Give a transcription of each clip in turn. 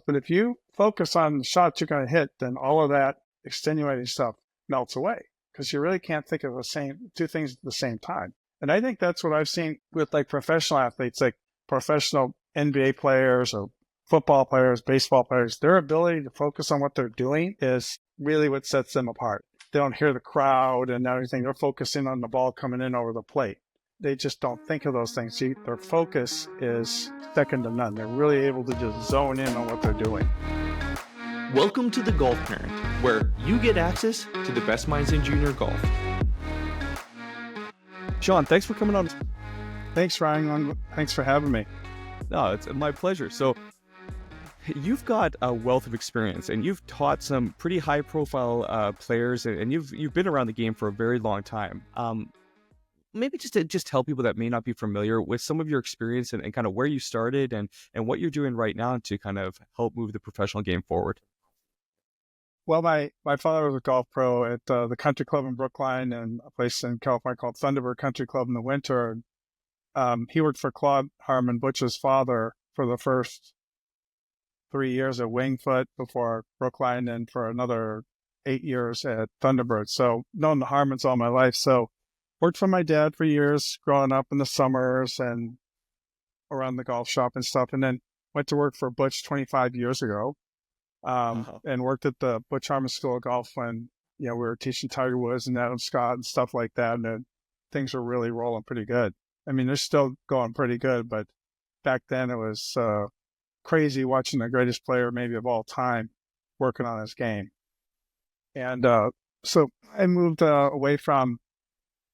But if you focus on the shots you're going to hit, then all of that extenuating stuff melts away because you really can't think of the same two things at the same time. And I think that's what I've seen with like professional athletes, like professional NBA players or football players, baseball players. Their ability to focus on what they're doing is really what sets them apart. They don't hear the crowd and everything. They're focusing on the ball coming in over the plate. They just don't think of those things. See, their focus is second to none. They're really able to just zone in on what they're doing. Welcome to The Golf Parent, where you get access to the best minds in junior golf. Shawn, thanks for coming on. Thanks, Ryan. Thanks for having me. No, it's my pleasure. So you've got a wealth of experience, and you've taught some pretty high-profile players, and you've been around the game for a very long time. Maybe just to tell people that may not be familiar with some of your experience and kind of where you started and what you're doing right now to kind of help move the professional game forward. Well, my father was a golf pro at the country club in Brookline and a place in California called Thunderbird Country Club in the winter. He worked for Butch Harmon, Butch's father, for the first 3 years at Wingfoot before Brookline and for another 8 years at Thunderbird. So known the Harmons all my life. So worked for my dad for years growing up in the summers and around the golf shop and stuff. And then went to work for Butch 25 years ago and worked at the Butch Harmon School of Golf when, we were teaching Tiger Woods and Adam Scott and stuff like that. And then things were really rolling pretty good. I mean, they're still going pretty good, but back then it was crazy watching the greatest player maybe of all time working on his game. And so I moved away from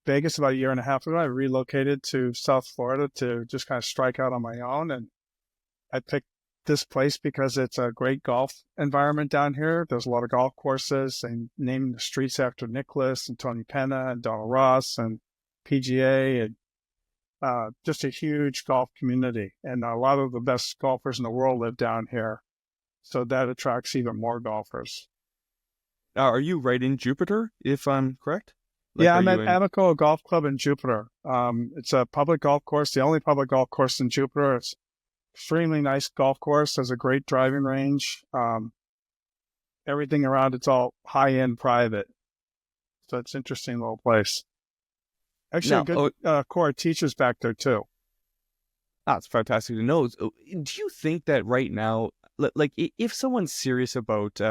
Vegas about a year and a half ago. I relocated to South Florida to just kind of strike out on my own. And I picked this place because it's a great golf environment down here. There's a lot of golf courses and naming the streets after Nicklaus and Tony Penna and Donald Ross and PGA and just a huge golf community. And a lot of the best golfers in the world live down here. So that attracts even more golfers. Now, are you right in Jupiter, if I'm correct? I'm at Abacoa Golf Club in Jupiter. It's a public golf course, the only public golf course in Jupiter. It's extremely nice golf course, has a great driving range. Everything around it's all high-end private. So it's an interesting little place. Actually, a good core of teachers back there, too. That's fantastic to know. Do you think that right now, like if someone's serious about,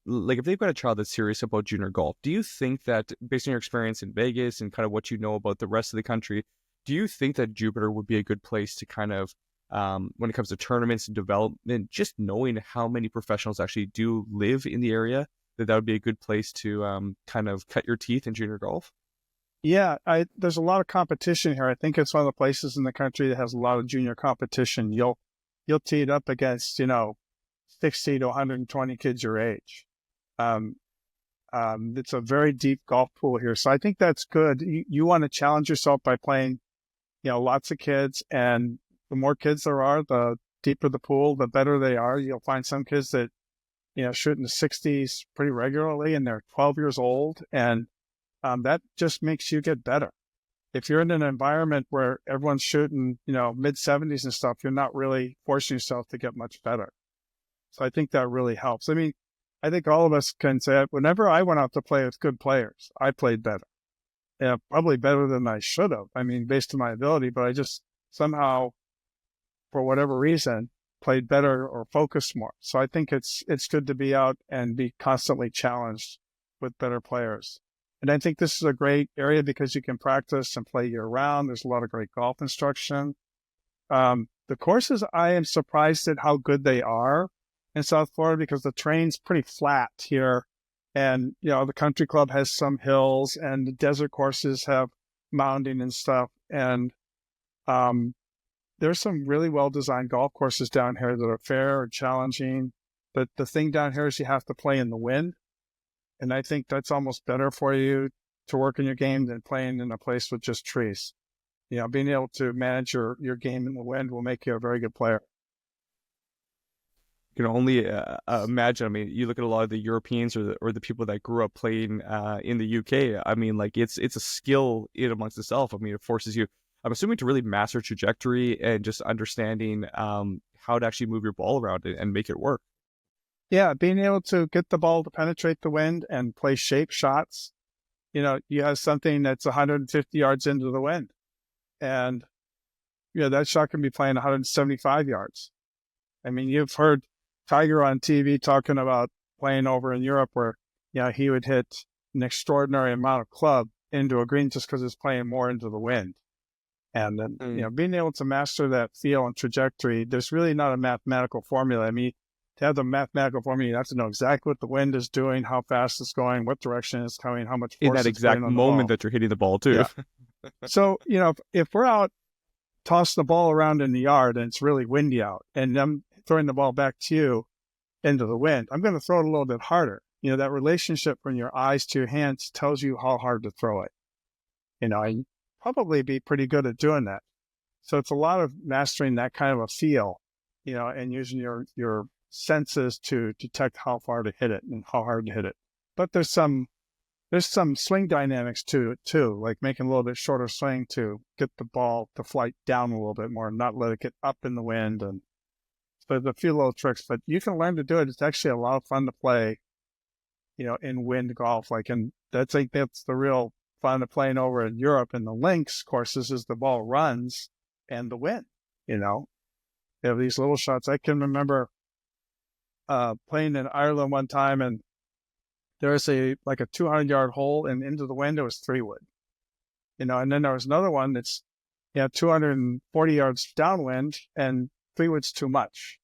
like if they've got a child that's serious about junior golf, do you think that based on your experience in Vegas and kind of what you know about the rest of the country, do you think that Jupiter would be a good place to kind of, when it comes to tournaments and development, just knowing how many professionals actually do live in the area, that would be a good place to kind of cut your teeth in junior golf? Yeah, there's a lot of competition here. I think it's one of the places in the country that has a lot of junior competition. You'll tee it up against, 60 to 120 kids your age. It's a very deep golf pool here. So I think that's good. You want to challenge yourself by playing, lots of kids. And the more kids there are, the deeper the pool, the better they are. You'll find some kids that, shoot in the 60s pretty regularly and they're 12 years old. And that just makes you get better. If you're in an environment where everyone's shooting, mid 70s and stuff, you're not really forcing yourself to get much better. So I think that really helps. I mean, I think all of us can say whenever I went out to play with good players, I played better. Yeah, probably better than I should have. I mean, based on my ability, but I just somehow, for whatever reason, played better or focused more. So I think it's good to be out and be constantly challenged with better players. And I think this is a great area because you can practice and play year round. There's a lot of great golf instruction. The courses, I am surprised at how good they are in South Florida because the terrain's pretty flat here. And, the country club has some hills and the desert courses have mounding and stuff. And there's some really well-designed golf courses down here that are fair and challenging. But the thing down here is you have to play in the wind. And I think that's almost better for you to work in your game than playing in a place with just trees. Being able to manage your game in the wind will make you a very good player. You can only imagine. I mean, you look at a lot of the Europeans or the people that grew up playing in the UK. I mean, like it's a skill in amongst itself. I mean, it forces you, I'm assuming, to really master trajectory and just understanding how to actually move your ball around and make it work. Yeah, being able to get the ball to penetrate the wind and play shape shots. You have something that's 150 yards into the wind, and that shot can be playing 175 yards. I mean, you've heard Tiger on TV talking about playing over in Europe where, he would hit an extraordinary amount of club into a green just because it's playing more into the wind. And then, being able to master that feel and trajectory, there's really not a mathematical formula. I mean, to have the mathematical formula, you have to know exactly what the wind is doing, how fast it's going, what direction it's coming, how much force In that it's exact putting on the moment ball. that you're hitting the ball too. Yeah. So, if we're out tossing the ball around in the yard and it's really windy out and I'm throwing the ball back to you into the wind, I'm going to throw it a little bit harder. That relationship from your eyes to your hands tells you how hard to throw it. I'd probably be pretty good at doing that. So it's a lot of mastering that kind of a feel, and using your senses to detect how far to hit it and how hard to hit it. But there's some swing dynamics to it too, like making a little bit shorter swing to get the ball to flight down a little bit more and not let it get up in the wind. And so there's a few little tricks, but you can learn to do it. It's actually a lot of fun to play, in wind golf. I think that's the real fun of playing over in Europe in the links courses is the ball runs and the wind, They have these little shots. I can remember playing in Ireland one time, and there's a 200-yard hole, and into the wind it was 3-wood, and then there was another one that's 240 yards downwind, and 3-wood's too much.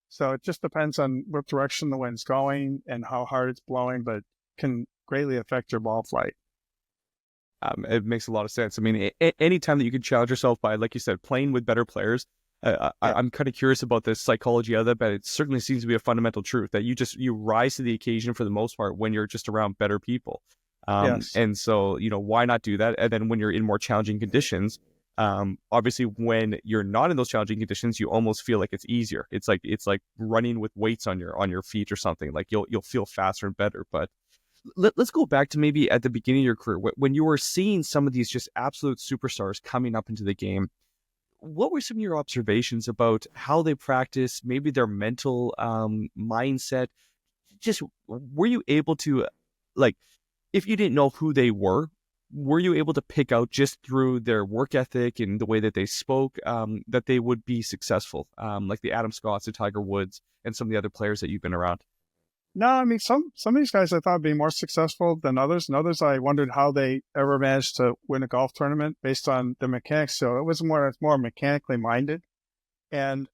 So it just depends on what direction the wind's going and how hard it's blowing, but can greatly affect your ball flight. It makes a lot of sense. I mean, any time that you can challenge yourself by, like you said, playing with better players, I'm kind of curious about the psychology of that, but it certainly seems to be a fundamental truth that you rise to the occasion for the most part when you're just around better people. Yes. And so, why not do that? And then when you're in more challenging conditions, obviously when you're not in those challenging conditions, you almost feel like it's easier. It's like running with weights on your feet or something. Like you'll feel faster and better. But let's go back to maybe at the beginning of your career when you were seeing some of these just absolute superstars coming up into the game. What were some of your observations about how they practice, maybe their mental mindset? Just were you able to, like, if you didn't know who they were you able to pick out just through their work ethic and the way that they spoke that they would be successful, like the Adam Scotts, the Tiger Woods, and some of the other players that you've been around? No, I mean, some of these guys I thought would be more successful than others, and others I wondered how they ever managed to win a golf tournament based on the mechanics. So it's more mechanically minded. And,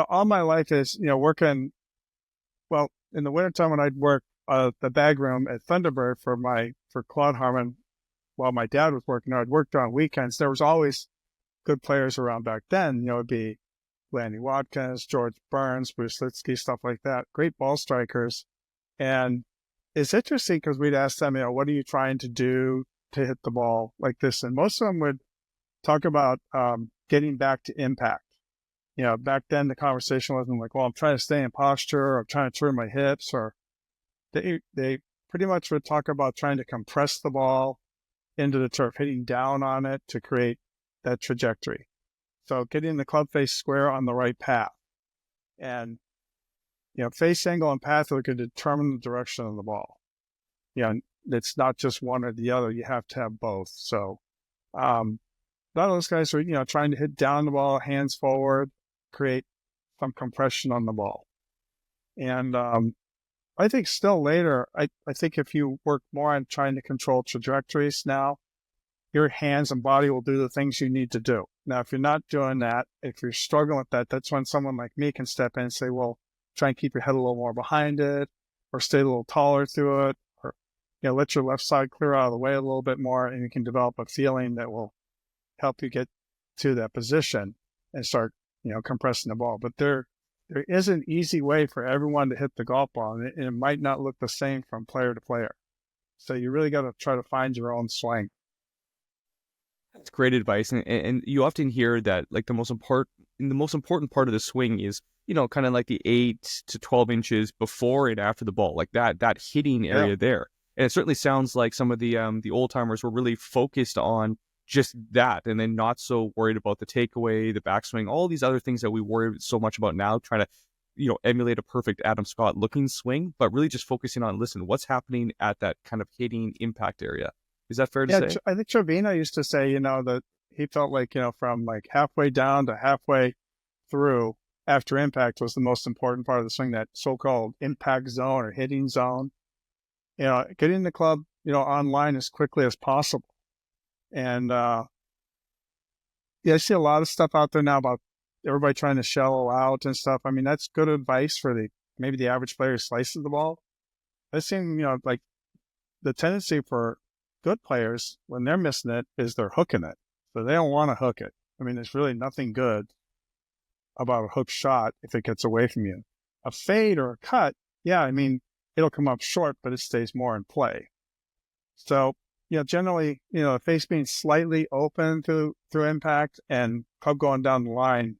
all my life is, working, well, in the wintertime when I'd work the bag room at Thunderbird for Claude Harmon while my dad was working, I'd worked on weekends. There was always good players around back then. It'd be Lanny Watkins, George Burns, Bruce Litsky, stuff like that. Great ball strikers. And it's interesting because we'd ask them, what are you trying to do to hit the ball like this? And most of them would talk about getting back to impact. Back then the conversation wasn't like, well, I'm trying to stay in posture, or I'm trying to turn my hips, or they pretty much would talk about trying to compress the ball into the turf, hitting down on it to create that trajectory. So getting the club face square on the right path. And, face angle and path are going to determine the direction of the ball. It's not just one or the other. You have to have both. So a lot of those guys are, trying to hit down the ball, hands forward, create some compression on the ball. And I think still later, I think if you work more on trying to control trajectories now, your hands and body will do the things you need to do. Now, if you're not doing that, if you're struggling with that, that's when someone like me can step in and say, well, try and keep your head a little more behind it, or stay a little taller through it, or, let your left side clear out of the way a little bit more, and you can develop a feeling that will help you get to that position and start, compressing the ball. But there is an easy way for everyone to hit the golf ball, and it might not look the same from player to player. So you really got to try to find your own swing. That's great advice, and you often hear that like the most important part of the swing is kind of like the 8 to 12 inches before and after the ball, like that hitting area there. And it certainly sounds like some of the old timers were really focused on just that, and then not so worried about the takeaway, the backswing, all these other things that we worry so much about now, trying to, emulate a perfect Adam Scott looking swing, but really just focusing on, listen, what's happening at that kind of hitting impact area. Is that fair to Yeah, say? I think Trevino used to say, that he felt like, from like halfway down to halfway through after impact was the most important part of the swing, that so-called impact zone or hitting zone. Getting the club, online as quickly as possible. And I see a lot of stuff out there now about everybody trying to shallow out and stuff. I mean, that's good advice for maybe the average player who slices the ball. I've seen, like the tendency for good players when they're missing it is they're hooking it. So they don't want to hook it. I mean, there's really nothing good about a hook shot if it gets away from you. A fade or a cut, yeah, I mean, it'll come up short, but it stays more in play. So, generally, the face being slightly open through impact and club going down the line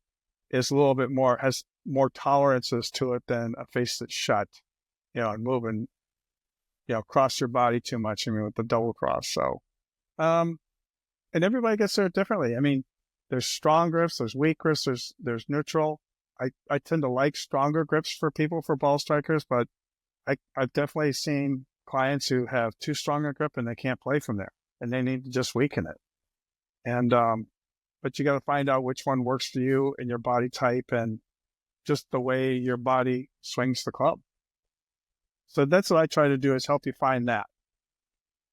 is a little bit more, has more tolerances to it than a face that's shut, and moving, cross your body too much. I mean, with the double cross. So, and everybody gets there differently. I mean, there's strong grips, there's weak grips, there's neutral. I tend to like stronger grips for people, for ball strikers, but I've definitely seen clients who have too strong a grip and they can't play from there, and they need to just weaken it. And but you got to find out which one works for you and your body type and just the way your body swings the club. So that's what I try to do, is help you find that.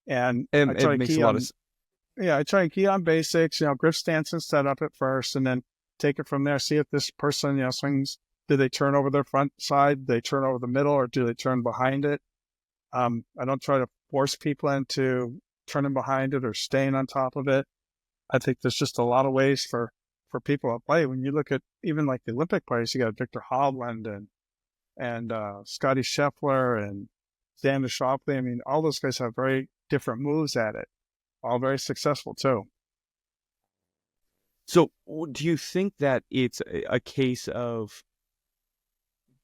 And I try it to makes key a lot on, of I try to key on basics, grip stance and setup at first, and then take it from there. See if this person, swings. Do they turn over their front side? Do they turn over the middle, or do they turn behind it? I don't try to force people into turning behind it or staying on top of it. I think there's just a lot of ways for people to play. When you look at even like the Olympic players, you got Victor Hovland and Scotty Scheffler and Xander Schauffele. I mean, all those guys have very different moves at it, all very successful too. So do you think that it's a case of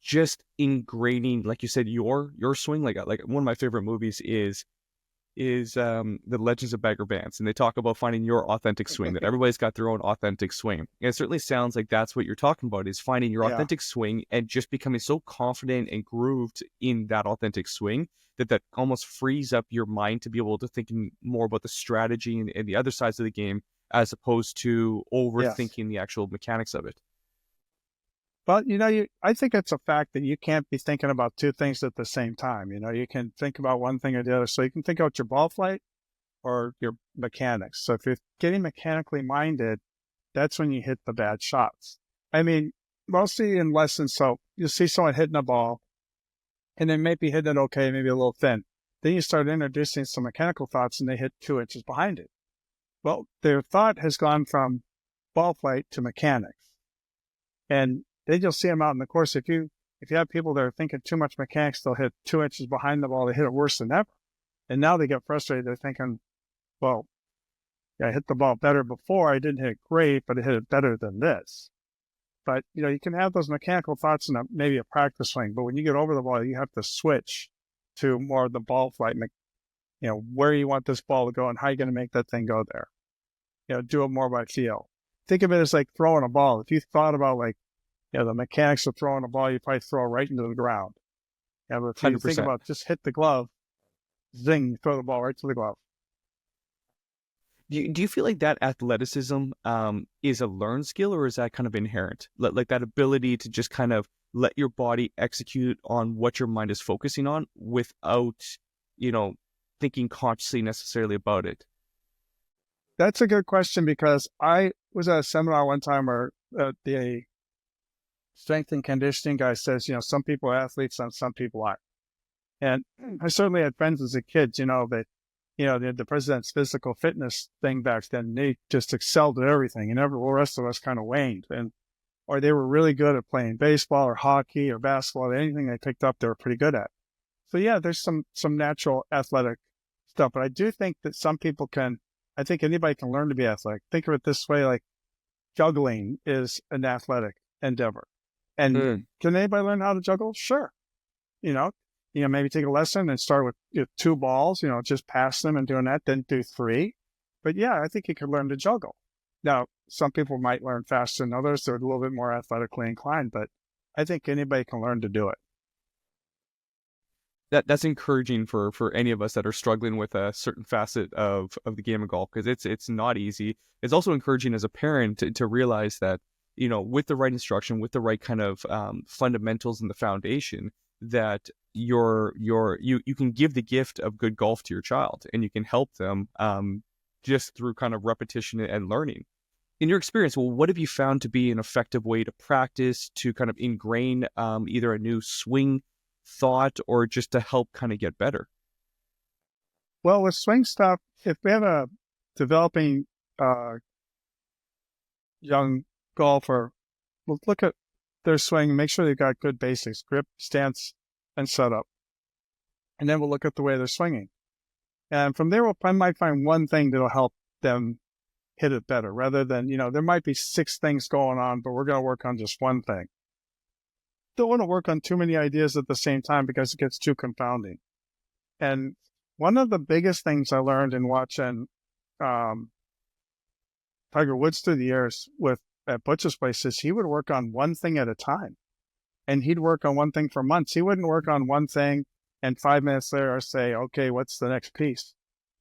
just ingraining, like you said, your swing? Like one of my favorite movies is The Legends of Bagger Vance, and they talk about finding your authentic swing, that everybody's got their own authentic swing. And it certainly sounds like that's what you're talking about, is finding your authentic swing and just becoming so confident and grooved in that authentic swing that almost frees up your mind to be able to think more about the strategy and the other sides of the game, as opposed to overthinking the actual mechanics of it. But, I think it's a fact that you can't be thinking about two things at the same time. You can think about one thing or the other. So you can think about your ball flight or your mechanics. So if you're getting mechanically minded, that's when you hit the bad shots. I mean, mostly in lessons, so you'll see someone hitting a ball and they may be hitting it okay, maybe a little thin. Then you start introducing some mechanical thoughts and they hit 2 inches behind it. Well, their thought has gone from ball flight to mechanics. And then you'll see them out in the course. If you have people that are thinking too much mechanics, they'll hit 2 inches behind the ball. They hit it worse than ever. And now they get frustrated. They're thinking, well, I hit the ball better before. I didn't hit it great, but I hit it better than this. But, you can have those mechanical thoughts in maybe a practice swing. But when you get over the ball, you have to switch to more of the ball flight, where you want this ball to go and how you're going to make that thing go there. Do it more by feel. Think of it as like throwing a ball. If you thought about the mechanics of throwing a ball, you probably throw it right into the ground. But if you 100%. think about just hit the glove, zing, throw the ball right to the glove. Do you feel like that athleticism is a learned skill, or is that kind of inherent? Like that ability to just kind of let your body execute on what your mind is focusing on without, thinking consciously necessarily about it? That's a good question, because I was at a seminar one time where the strength and conditioning guy says, some people are athletes and some people aren't. And I certainly had friends as a kid, that, the president's physical fitness thing back then, they just excelled at everything, and the rest of us kind of waned. Or they were really good at playing baseball or hockey or basketball. Anything they picked up, they were pretty good at. So yeah, there's some natural athletic stuff, but I do think that some people I think anybody can learn to be athletic. Think of it this way, like juggling is an athletic endeavor. And can anybody learn how to juggle? Sure. Maybe take a lesson and start with 2 balls, just pass them and doing that, then do 3. But yeah, I think you could learn to juggle. Now, some people might learn faster than others. They're a little bit more athletically inclined, but I think anybody can learn to do it. That's encouraging for any of us that are struggling with a certain facet of the game of golf, because it's not easy. It's also encouraging as a parent to realize that, with the right instruction, with the right kind of fundamentals and the foundation, that you can give the gift of good golf to your child, and you can help them just through kind of repetition and learning. In your experience, well, what have you found to be an effective way to practice, to kind of ingrain either a new swing thought or just to help kind of get better? Well, with swing stuff, if we have a developing young golfer, we'll look at their swing and make sure they've got good basics, grip, stance, and setup. And then we'll look at the way they're swinging. And from there, I might find one thing that'll help them hit it better, rather than, there might be 6 things going on, but we're going to work on just one thing. Don't want to work on too many ideas at the same time because it gets too confounding. And one of the biggest things I learned in watching Tiger Woods through the years at Butch's place is he would work on one thing at a time. And he'd work on one thing for months. He wouldn't work on one thing and 5 minutes later say, okay, what's the next piece?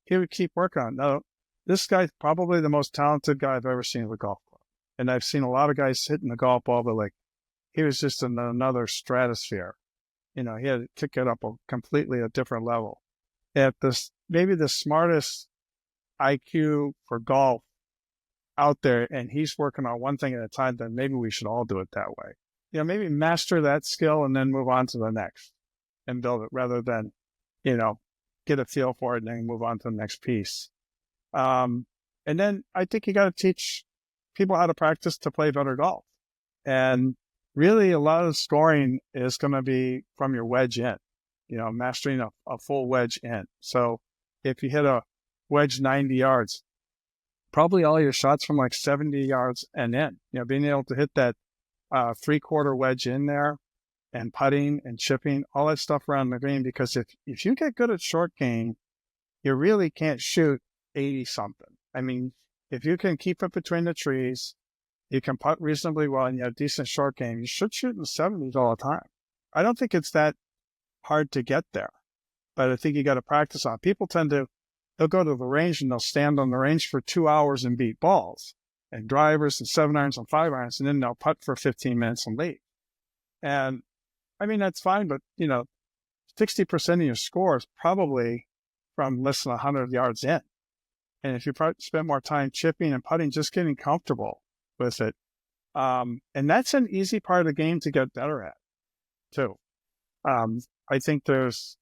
He would keep working on it. Now, this guy's probably the most talented guy I've ever seen at the golf club. And I've seen a lot of guys hitting the golf ball, but he was just in another stratosphere. He had to kick it up completely a different level. At maybe the smartest IQ for golf out there, and he's working on one thing at a time, then maybe we should all do it that way. Maybe master that skill and then move on to the next and build it, rather than, get a feel for it and then move on to the next piece. And then I think you got to teach people how to practice to play better golf. And really, a lot of scoring is going to be from your wedge in, mastering a full wedge in. So if you hit a wedge 90 yards, probably all your shots from 70 yards and in, being able to hit that 3/4 wedge in there, and putting and chipping, all that stuff around the green. Because if you get good at short game, you really can't shoot 80 something. I mean, if you can keep it between the trees, you can putt reasonably well, and you have decent short game, you should shoot in the 70s all the time. I don't think it's that hard to get there, but I think you got to practice on it. People they'll go to the range and they'll stand on the range for 2 hours and beat balls and drivers and 7-irons and 5-irons, and then they'll putt for 15 minutes and leave. And I mean, that's fine, but 60% of your score is probably from less than 100 yards in. And if you spend more time chipping and putting, just getting comfortable with it. And that's an easy part of the game to get better at, too. I think there's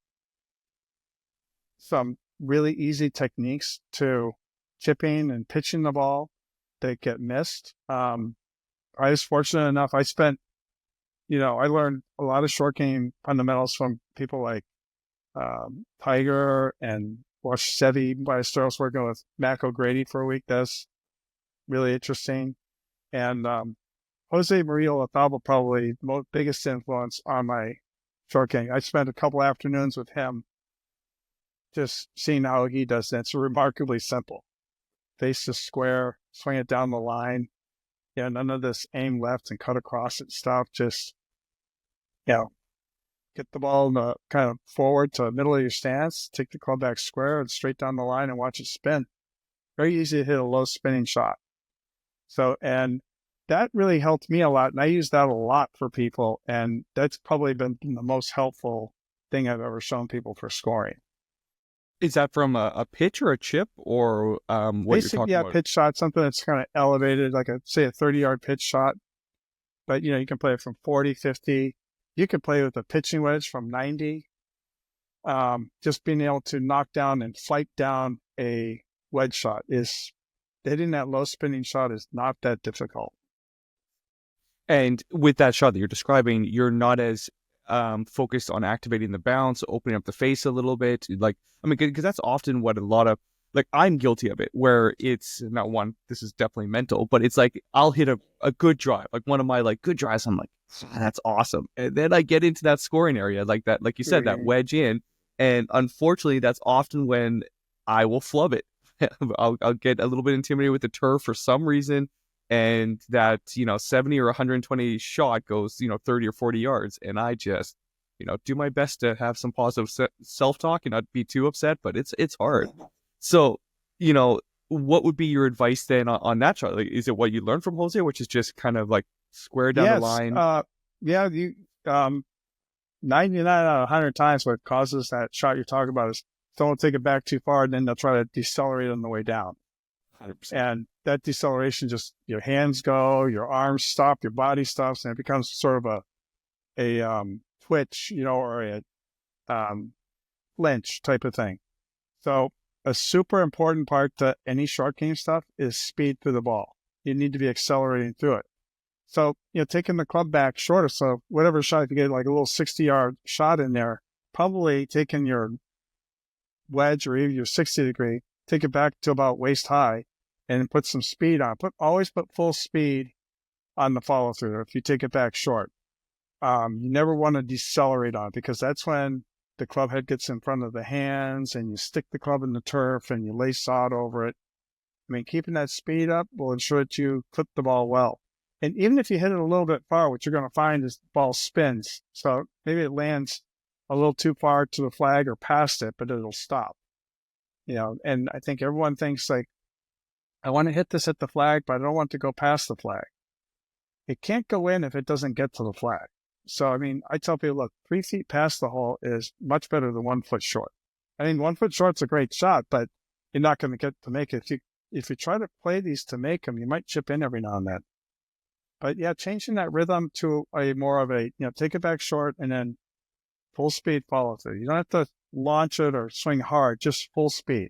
some really easy techniques to chipping and pitching the ball that get missed. I was fortunate enough, I learned a lot of short game fundamentals from people like Tiger, and watched Seve Ballesteros working with Mac O'Grady for a week. That's really interesting. And Jose Maria Lozaba, probably the biggest influence on my short game. I spent a couple afternoons with him just seeing how he does that. It's remarkably simple. Face the square, swing it down the line. None of this aim left and cut across it stuff. Just, get the ball in the kind of forward to the middle of your stance, take the club back square and straight down the line and watch it spin. Very easy to hit a low spinning shot. So, and that really helped me a lot. And I use that a lot for people. And that's probably been the most helpful thing I've ever shown people for scoring. Is that from a pitch or a chip, or what Basically, you're talking about? Pitch shot, something that's kind of elevated, like a 30-yard pitch shot. But, you can play it from 40, 50. You can play with a pitching wedge from 90. Just being able to knock down and fight down a wedge shot hitting that low spinning shot is not that difficult. And with that shot that you're describing, you're not as focused on activating the bounce, opening up the face a little bit. Because that's often what a lot of, I'm guilty of it, where it's not one, this is definitely mental, but it's I'll hit a good drive, one of my good drives. I'm like, that's awesome. And then I get into that scoring area like that, like you said, that wedge in. And unfortunately, that's often when I will flub it. I'll get a little bit intimidated with the turf for some reason, and that 70 or 120 shot goes 30 or 40 yards, and I just do my best to have some positive self-talk and not be too upset, but it's hard. So what would be your advice then on that shot? Like, is it what you learned from Jose, which is just kind of like square down the Yes. line? Yeah, 99 out of 100 times what causes that shot you're talking about is someone take it back too far, and then they'll try to decelerate on the way down. 100%. And that deceleration, just your hands go, your arms stop, your body stops, and it becomes sort of a twitch, or a flinch type of thing. So a super important part to any short game stuff is speed through the ball. You need to be accelerating through it. So, taking the club back shorter. So whatever shot, if you get like a little 60-yard shot in there, probably taking your wedge or even your 60-degree, take it back to about waist high and put some speed on. Always put full speed on the follow through if you take it back short. You never want to decelerate on it, because that's when the club head gets in front of the hands and you stick the club in the turf and you lay sod over it. I mean, keeping that speed up will ensure that you clip the ball well. And even if you hit it a little bit far, what you're going to find is the ball spins. So maybe it lands a little too far to the flag or past it, but it'll stop. And I think everyone thinks like, I want to hit this at the flag, but I don't want to go past the flag. It can't go in if it doesn't get to the flag. So, I mean, I tell people, look, 3 feet past the hole is much better than 1 foot short. I mean, 1 foot short's a great shot, but you're not going to get to make it. If you try to play these to make them, you might chip in every now and then. But yeah, changing that rhythm to a more of a, take it back short and then full speed follow through. You don't have to launch it or swing hard, just full speed.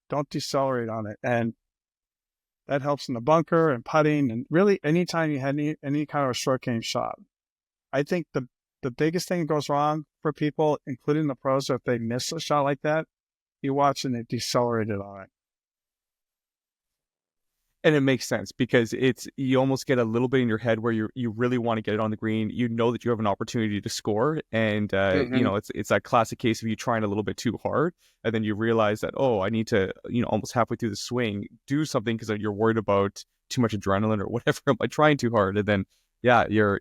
Don't decelerate on it. And that helps in the bunker and putting, and really anytime you had any kind of a short game shot. I think the biggest thing that goes wrong for people, including the pros, if they miss a shot like that, you watch and they decelerated on it. And it makes sense, because you almost get a little bit in your head where you really want to get it on the green. You know that you have an opportunity to score, and it's that classic case of you trying a little bit too hard, and then you realize that, oh, I need to almost halfway through the swing do something because you're worried about too much adrenaline or whatever. Am I trying too hard? And then you're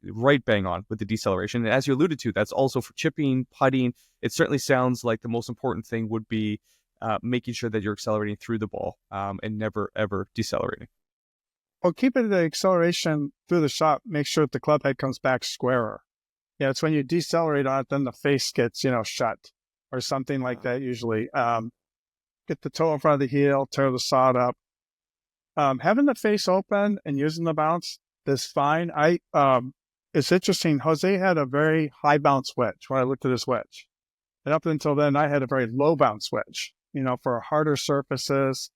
right bang on with the deceleration. And as you alluded to, that's also for chipping, putting. It certainly sounds like the most important thing would be making sure that you're accelerating through the ball and never, ever decelerating. Well, keeping the acceleration through the shot, make sure that the club head comes back squarer. Yeah, it's when you decelerate on it, then the face gets, shut or something like that usually. Get the toe in front of the heel, tear the sod up. Having the face open and using the bounce is fine. It's interesting. Jose had a very high bounce wedge when I looked at his wedge. And up until then, I had a very low bounce wedge, for harder surfaces,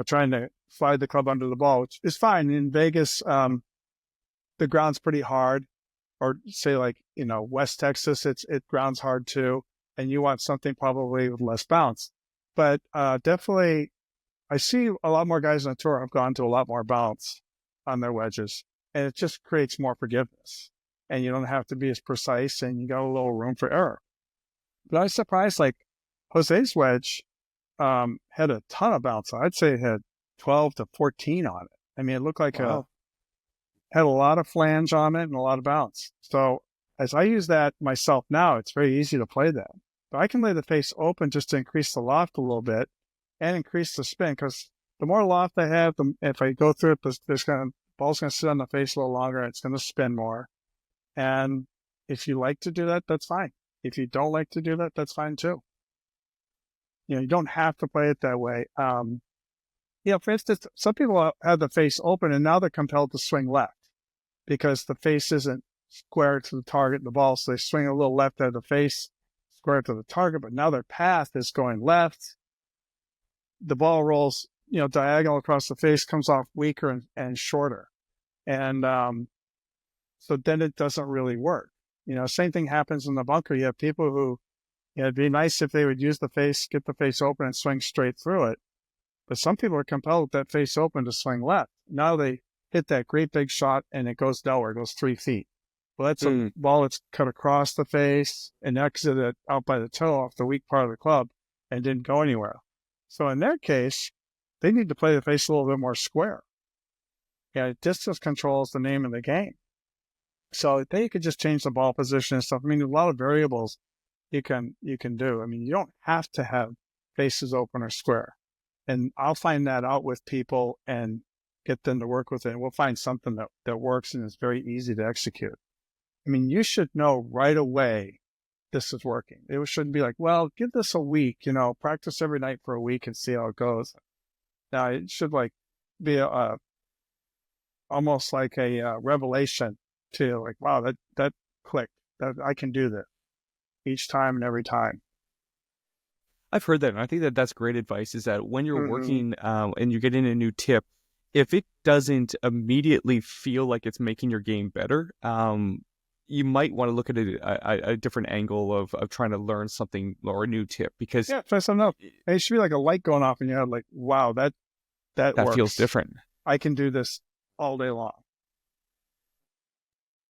trying to slide the club under the ball, which is fine. In Vegas, the ground's pretty hard, or say like, West Texas, it grounds hard too. And you want something probably with less bounce. But definitely, I see a lot more guys on the tour have gone to a lot more bounce on their wedges, and it just creates more forgiveness. And you don't have to be as precise, and you got a little room for error. But I was surprised, like Jose's wedge had a ton of bounce. I'd say it had 12 to 14 on it. I mean, it looked like had a lot of flange on it and a lot of bounce. So as I use that myself now, it's very easy to play that. But I can lay the face open just to increase the loft a little bit and increase the spin, because the more loft I have, if I go through it, the ball's going to sit on the face a little longer, and it's going to spin more. And if you like to do that, that's fine. If you don't like to do that, that's fine too. You don't have to play it that way. For instance, some people have the face open and now they're compelled to swing left because the face isn't square to the target of the ball. So they swing a little left out of the face, square to the target, but now their path is going left. The ball rolls, diagonal across the face, comes off weaker and shorter. And so then it doesn't really work. Same thing happens in the bunker. You have people who, it'd be nice if they would use the face, get the face open and swing straight through it. But some people are compelled with that face open to swing left. Now they hit that great big shot and it goes nowhere. It goes 3 feet. Well, that's a ball that's cut across the face and exited out by the toe off the weak part of the club and didn't go anywhere. So in their case, they need to play the face a little bit more square. Yeah, distance control is the name of the game. So they could just change the ball position and stuff. I mean, a lot of variables you can do. I mean, you don't have to have faces open or square. And I'll find that out with people and get them to work with it. We'll find something that works and is very easy to execute. I mean, you should know right away this is working. It shouldn't be like, well, give this a week, practice every night for a week and see how it goes. Now, it should be almost like a revelation to you, like, wow, that clicked. That I can do this each time and every time. I've heard that, and I think that that's great advice, is that when you're Mm-hmm. working and you're getting a new tip, if it doesn't immediately feel like it's making your game better, you might want to look at a different angle of trying to learn something or a new tip, because Try something else. It should be like a light going off in your head, like, wow, that works. feels different. I can do this all day long.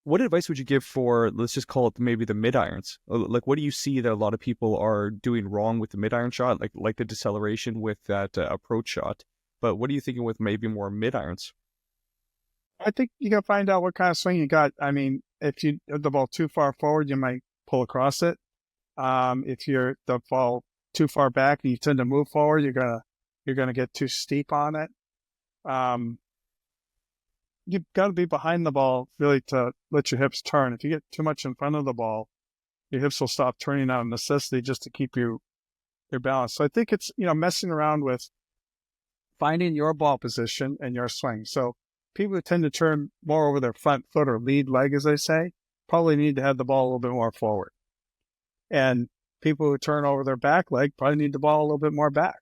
What advice would you give for, let's just call it maybe the mid-irons? Like, what do you see that a lot of people are doing wrong with the mid-iron shot, like the deceleration with that approach shot? But what are you thinking with maybe more mid-irons? I think you got to find out what kind of swing you got. I mean, if you hit the ball too far forward, you might pull across it. If you're the ball too far back and you tend to move forward, you're gonna get too steep on it. You've got to be behind the ball really to let your hips turn. If you get too much in front of the ball, your hips will stop turning out of necessity just to keep your balance. So I think it's, messing around with finding your ball position and your swing. So people who tend to turn more over their front foot or lead leg, as they say, probably need to have the ball a little bit more forward. And people who turn over their back leg probably need the ball a little bit more back.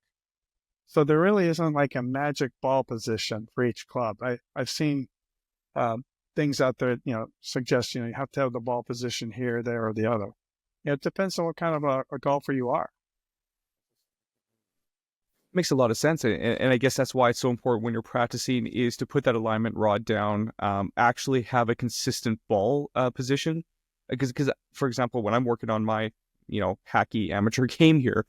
So there really isn't like a magic ball position for each club. I've seen things out there, suggest, you have to have the ball position here, there, or the other. It depends on what kind of a golfer you are. Makes a lot of sense, and I guess that's why it's so important when you're practicing is to put that alignment rod down, actually have a consistent ball position. Because, for example, when I'm working on my, hacky amateur game here,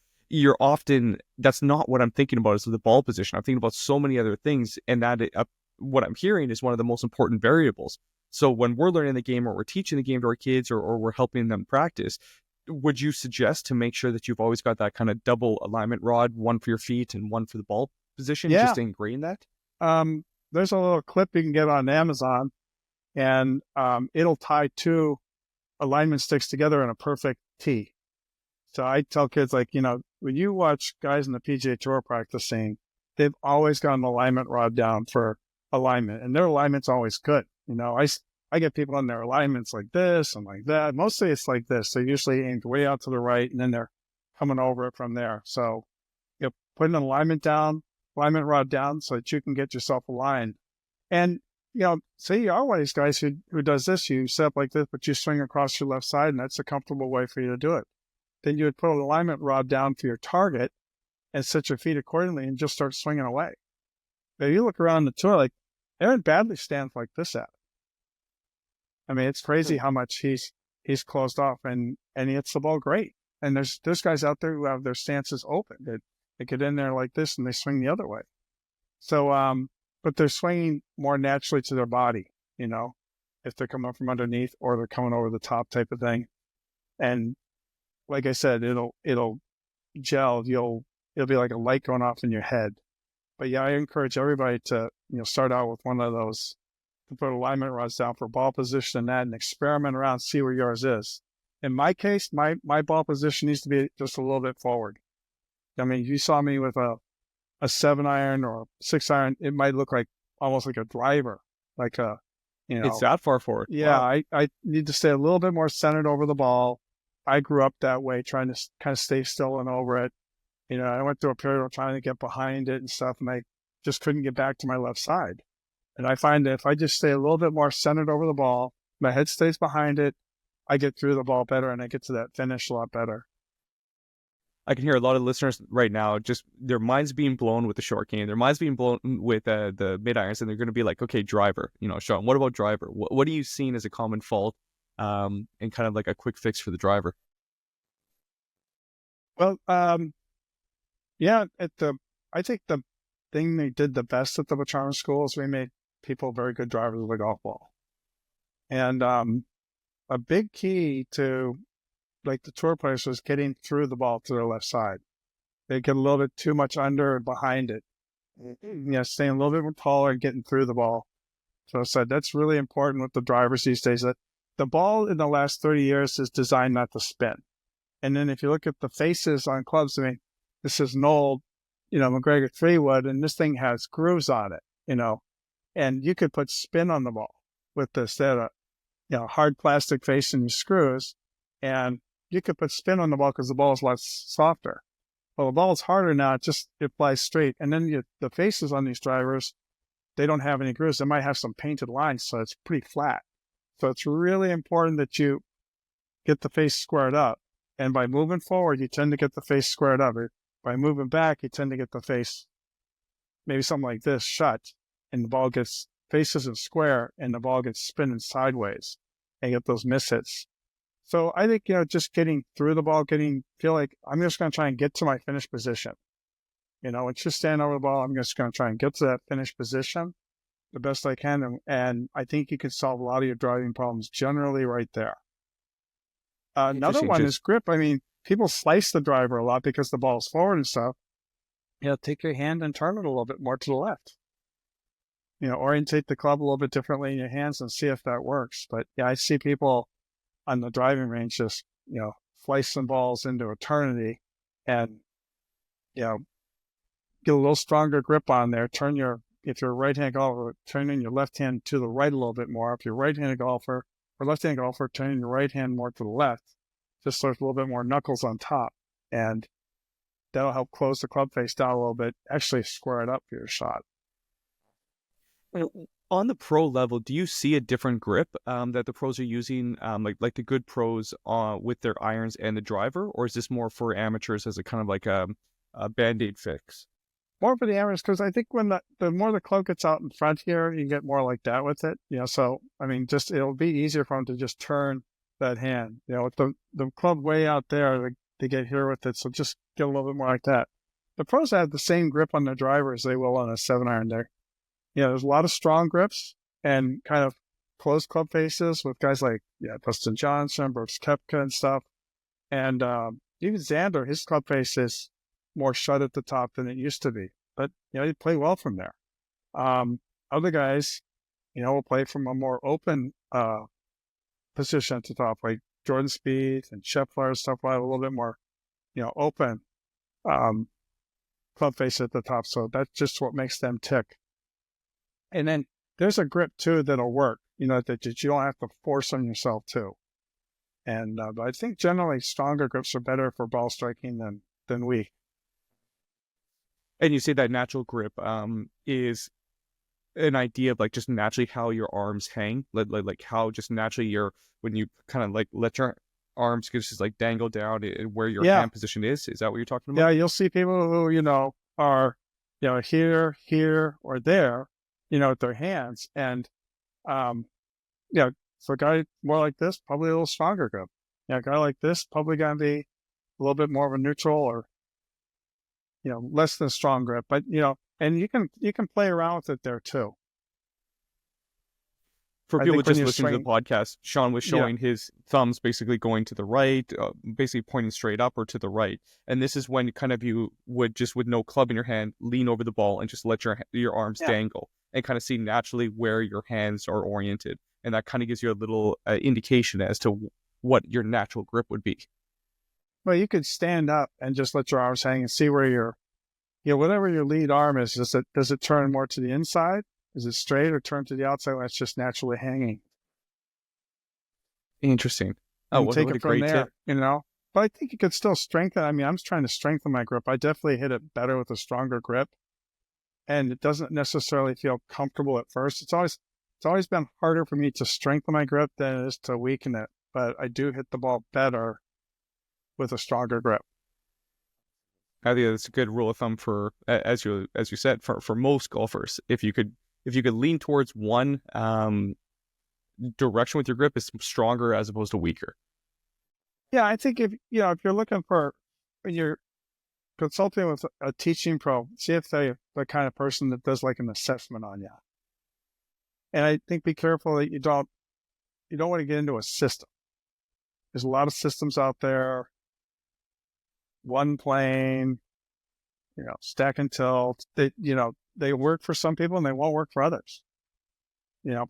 that's not what I'm thinking about is the ball position. I'm thinking about so many other things, and that what I'm hearing is one of the most important variables. So when we're learning the game or we're teaching the game to our kids or we're helping them practice, would you suggest to make sure that you've always got that kind of double alignment rod, one for your feet and one for the ball position, just to ingrain that? There's a little clip you can get on Amazon, and it'll tie two alignment sticks together in a perfect T. So I tell kids, like, when you watch guys in the PGA Tour practicing, they've always got an alignment rod down for alignment, and their alignment's always good. I get people on their alignments like this and like that. Mostly it's like this. They usually aimed way out to the right, and then they're coming over it from there. So you put an alignment rod down so that you can get yourself aligned. And, say you are one of these guys who does this, you set up like this, but you swing across your left side, and that's a comfortable way for you to do it. Then you would put an alignment rod down for your target and set your feet accordingly and just start swinging away. Now you look around the tour, like Aaron Badley stands like this at it. I mean, it's crazy how much he's closed off and he hits the ball great. And there's guys out there who have their stances open. They get in there like this and they swing the other way. So, but they're swinging more naturally to their body, if they're coming up from underneath or they're coming over the top type of thing. And like I said, it'll gel. It'll be like a light going off in your head. But yeah, I encourage everybody to, start out with one of those, to put alignment rods down for ball position and that, and experiment around, see where yours is. In my case, my ball position needs to be just a little bit forward. I mean, if you saw me with a 7-iron or 6-iron, it might look like almost like a driver, like it's that far forward. Yeah, wow. I need to stay a little bit more centered over the ball. I grew up that way, trying to kind of stay still and over it. I went through a period of trying to get behind it and stuff, and I just couldn't get back to my left side. And I find that if I just stay a little bit more centered over the ball, my head stays behind it, I get through the ball better and I get to that finish a lot better. I can hear a lot of listeners right now, just their minds being blown with the short game. Their minds being blown with the mid-irons, and they're going to be like, okay, driver. Shawn, what about driver? What are you seeing as a common fault and kind of like a quick fix for the driver? Well, Yeah, I think the thing they did the best at the Butch Harmon school is we made people very good drivers of the golf ball. And a big key to like the tour players was getting through the ball to their left side. They get a little bit too much under and behind it. Staying a little bit more taller and getting through the ball. So I said that's really important with the drivers these days. That the ball in the last 30 years is designed not to spin. And then if you look at the faces on clubs, I mean, this is an old, McGregor 3-wood, and this thing has grooves on it, and you could put spin on the ball with this. They had a, hard plastic face and screws, and you could put spin on the ball because the ball is less softer. Well, the ball is harder now. It flies straight. And then the faces on these drivers, they don't have any grooves. They might have some painted lines, so it's pretty flat. So it's really important that you get the face squared up. And by moving forward, you tend to get the face squared up. By moving back, you tend to get the face, maybe something like this, shut. And the ball gets, face isn't square, and the ball gets spinning sideways. And you get those mishits. So I think, just getting through the ball, feel like I'm just going to try and get to my finish position. It's just stand over the ball. I'm just going to try and get to that finish position the best I can. And I think you can solve a lot of your driving problems generally right there. Another one is grip. I mean, people slice the driver a lot because the ball's forward and stuff. Take your hand and turn it a little bit more to the left. Orientate the club a little bit differently in your hands and see if that works. But yeah, I see people on the driving range just, slicing balls into eternity and, get a little stronger grip on there. If you're a right-handed golfer, turn in your left hand to the right a little bit more. If you're a right-handed golfer or left-handed golfer, turn in your right hand more to the left. Just so there's a little bit more knuckles on top. And that'll help close the club face down a little bit, actually square it up for your shot. On the pro level, do you see a different grip that the pros are using, like the good pros with their irons and the driver? Or is this more for amateurs as a kind of like a Band-Aid fix? More for the amateurs, because I think when the more the club gets out in front here, you get more like that with it. So, I mean, it'll be easier for them to just turn that hand. With the club way out there, they get here with it, so just get a little bit more like that. The pros have the same grip on their driver as they will on a 7-iron there. There's a lot of strong grips and kind of closed club faces with guys like, Dustin Johnson, Brooks Koepka and stuff. And even Xander, his club face is more shut at the top than it used to be. But, he play well from there. Other guys, will play from a more open position at the top, like Jordan Spieth and Scheffler and stuff like a little bit more, open club face at the top. So that's just what makes them tick. And then there's a grip, too, that'll work, that you don't have to force on yourself, too. And but I think generally stronger grips are better for ball striking than weak. And you say that natural grip is an idea of like just naturally how your arms hang, like how just naturally when you kind of like let your arms just like dangle down where your hand position is. Is that what you're talking about? Yeah, you'll see people who, are, here or there, with their hands. And, so a guy more like this, probably a little stronger grip. A guy like this, probably going to be a little bit more of a neutral or, less than strong grip. But, and you can play around with it there too. For people just listening to the podcast, Shawn was showing his thumbs basically going to the right, basically pointing straight up or to the right. And this is when kind of you would just with no club in your hand, lean over the ball and just let your arms dangle and kind of see naturally where your hands are oriented. And that kind of gives you a little indication as to what your natural grip would be. Well, you could stand up and just let your arms hang and see where whatever your lead arm is, does it turn more to the inside? Is it straight or turn to the outside when it's just naturally hanging? Interesting. And take it from there, But I think you could still strengthen. I mean, I'm trying to strengthen my grip. I definitely hit it better with a stronger grip. And it doesn't necessarily feel comfortable at first. It's always been harder for me to strengthen my grip than it is to weaken it. But I do hit the ball better with a stronger grip. I think that's a good rule of thumb for, as you said, for most golfers. If you could lean towards one direction with your grip, it's stronger as opposed to weaker. Yeah, I think if you're looking for when you're consulting with a teaching pro, see if they're the kind of person that does like an assessment on you. And I think be careful that you don't want to get into a system. There's a lot of systems out there. One plane, stack and tilt. They work for some people and they won't work for others.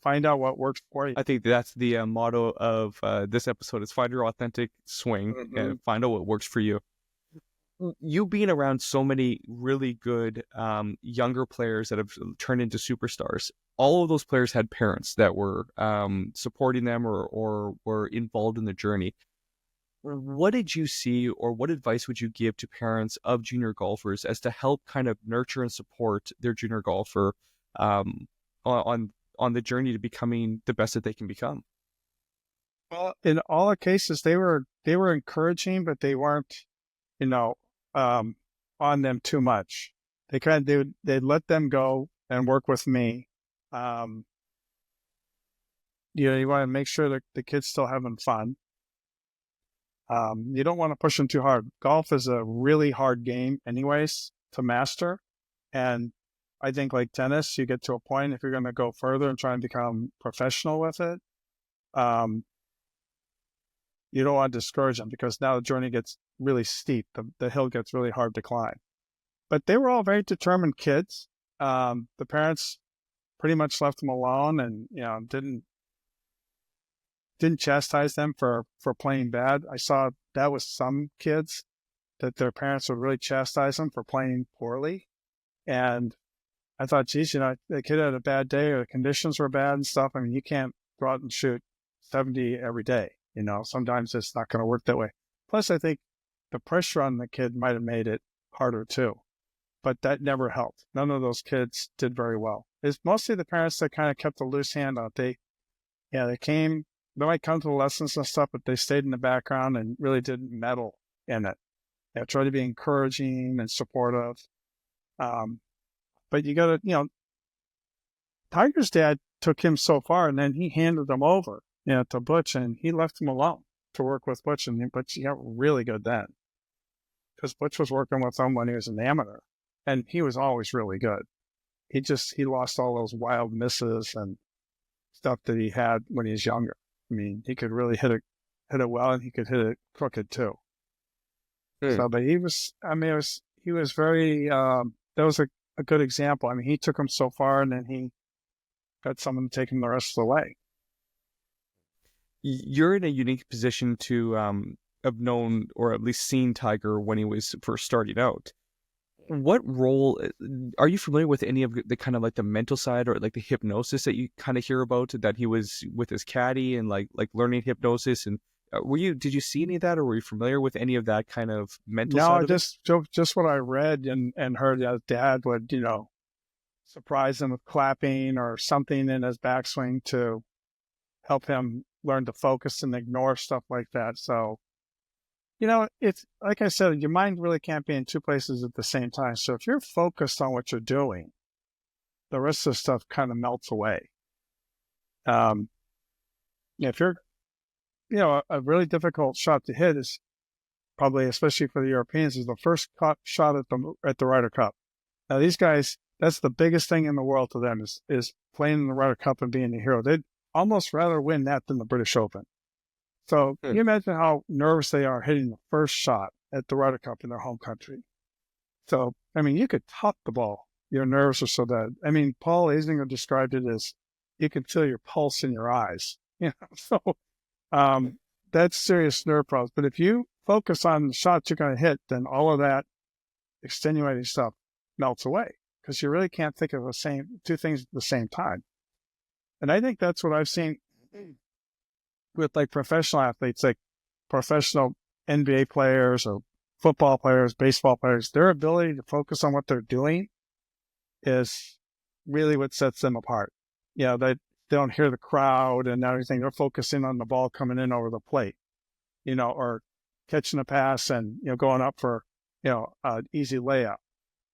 Find out what works for you. I think that's the motto of this episode is find your authentic swing and find out what works for you. You being around so many really good younger players that have turned into superstars, all of those players had parents that were supporting them or were involved in the journey. What did you see, or what advice would you give to parents of junior golfers as to help kind of nurture and support their junior golfer on the journey to becoming the best that they can become? Well, in all the cases, they were encouraging, but they weren't, on them too much. They'd let them go and work with me. You want to make sure that the kid's still having fun. You don't want to push them too hard. Golf is a really hard game anyways to master. And I think like tennis, you get to a point, if you're going to go further and try and become professional with it, you don't want to discourage them because now the journey gets really steep. The hill gets really hard to climb. But they were all very determined kids. The parents pretty much left them alone and, didn't chastise them for playing bad. I saw that with some kids that their parents would really chastise them for playing poorly. And I thought, geez, the kid had a bad day or the conditions were bad and stuff. I mean, you can't go out and shoot 70 every day. Sometimes it's not going to work that way. Plus, I think the pressure on the kid might have made it harder too. But that never helped. None of those kids did very well. It's mostly the parents that kind of kept a loose hand out. They might come to the lessons and stuff, but they stayed in the background and really didn't meddle in it. They tried to be encouraging and supportive. But you got to, Tiger's dad took him so far, and then he handed him over, to Butch, and he left him alone to work with Butch, and Butch got really good then. Because Butch was working with him when he was an amateur, and he was always really good. He lost all those wild misses and stuff that he had when he was younger. I mean, he could really hit it well, and he could hit it crooked too. So, but he was very, that was a good example. I mean, he took him so far, and then he got someone to take him the rest of the way. You're in a unique position to have known or at least seen Tiger when he was first starting out. What role are you familiar with any of the kind of like the mental side or like the hypnosis that you kind of hear about that he was with his caddy and like learning hypnosis? And did you see any of that, or were you familiar with any of that kind of mental side? No, just what I read and heard. His dad would, surprise him with clapping or something in his backswing to help him learn to focus and ignore stuff like that. So, it's like I said, your mind really can't be in two places at the same time. So if you're focused on what you're doing, the rest of the stuff kind of melts away. If you're, a really difficult shot to hit is probably, especially for the Europeans, is the first shot at the Ryder Cup. Now these guys, that's the biggest thing in the world to them is playing in the Ryder Cup and being the hero. They'd almost rather win that than the British Open. So can you imagine how nervous they are hitting the first shot at the Ryder Cup in their home country? So, I mean, you could top the ball. Your nerves are so bad. I mean, Paul Azinger described it as you can feel your pulse in your eyes. So that's serious nerve problems. But if you focus on the shots you're going to hit, then all of that extenuating stuff melts away because you really can't think of two things at the same time. And I think that's what I've seen with like professional athletes, like professional NBA players or football players, baseball players. Their ability to focus on what they're doing is really what sets them apart. They don't hear the crowd and everything. They're focusing on the ball coming in over the plate, or catching a pass and, going up for, an easy layup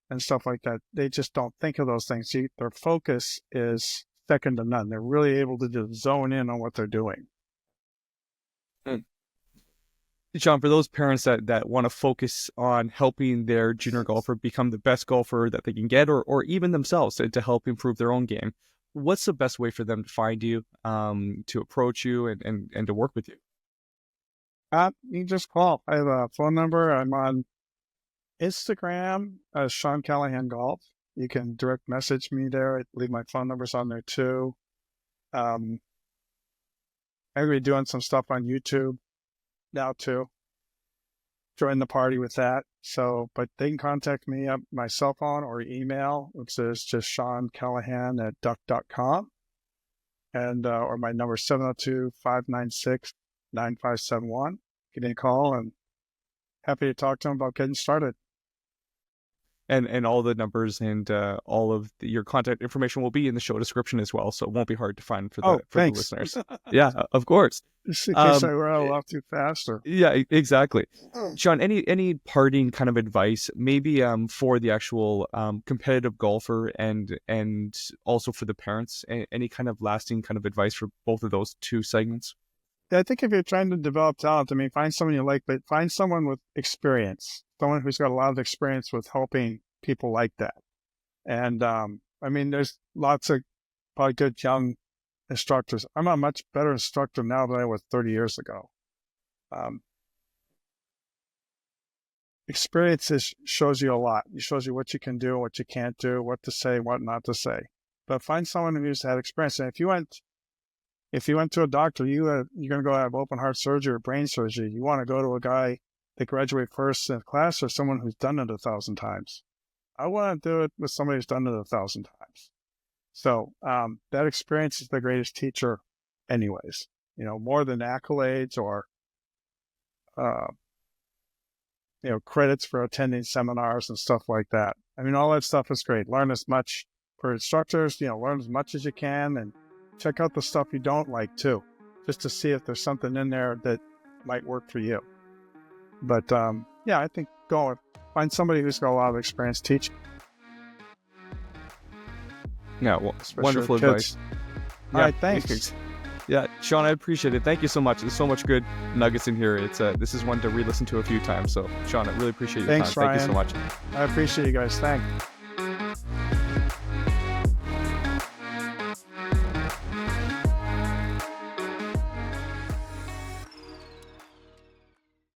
and stuff like that. They just don't think of those things. Their focus is second to none. They're really able to just zone in on what they're doing. Shawn, for those parents that want to focus on helping their junior golfer become the best golfer that they can get, or even themselves to help improve their own game, what's the best way for them to find you, to approach you and to work with you? You can just call. I have a phone number. I'm on Instagram as Shawn Callahan Golf. You can direct message me there. I leave my phone numbers on there too. I'm going to be doing some stuff on YouTube now too. Join the party with that. So, but they can contact me at my cell phone or email, which is just Shawn Callahan at duck.com. And, or my number 702-596-9571. Give me a call and happy to talk to them about getting started. And all the numbers and all of your contact information will be in the show description as well, so it won't be hard to find for the listeners. Yeah, of course. Just in case I rattle off too fast. Yeah, exactly. Shawn, any parting kind of advice, maybe for the actual competitive golfer and also for the parents? Any kind of lasting kind of advice for both of those two segments? Yeah, I think if you're trying to develop talent, I mean, find someone you like, but find someone with experience, someone who's got a lot of experience with helping people like that. And I mean, there's lots of probably good young instructors. I'm a much better instructor now than I was 30 years ago. Experience shows you a lot. It shows you what you can do, what you can't do, what to say, what not to say. But find someone who's had experience. And if you went to a doctor, you're going to go have open heart surgery or brain surgery. You want to go to a guy that graduated first in class or someone who's done it 1,000 times. I want to do it with somebody who's done it 1,000 times. So that experience is the greatest teacher anyways, more than accolades or, credits for attending seminars and stuff like that. I mean, all that stuff is great. Learn as much for instructors, learn as much as you can and check out the stuff you don't like too, just to see if there's something in there that might work for you. But I think find somebody who's got a lot of experience teaching. Yeah, well, wonderful advice. All right, thanks. Yeah, Shawn, I appreciate it. Thank you so much. There's so much good nuggets in here. This is one to re-listen to a few times. So, Shawn, I really appreciate your time. Thanks, Ryan. Thank you so much. I appreciate you guys. Thanks.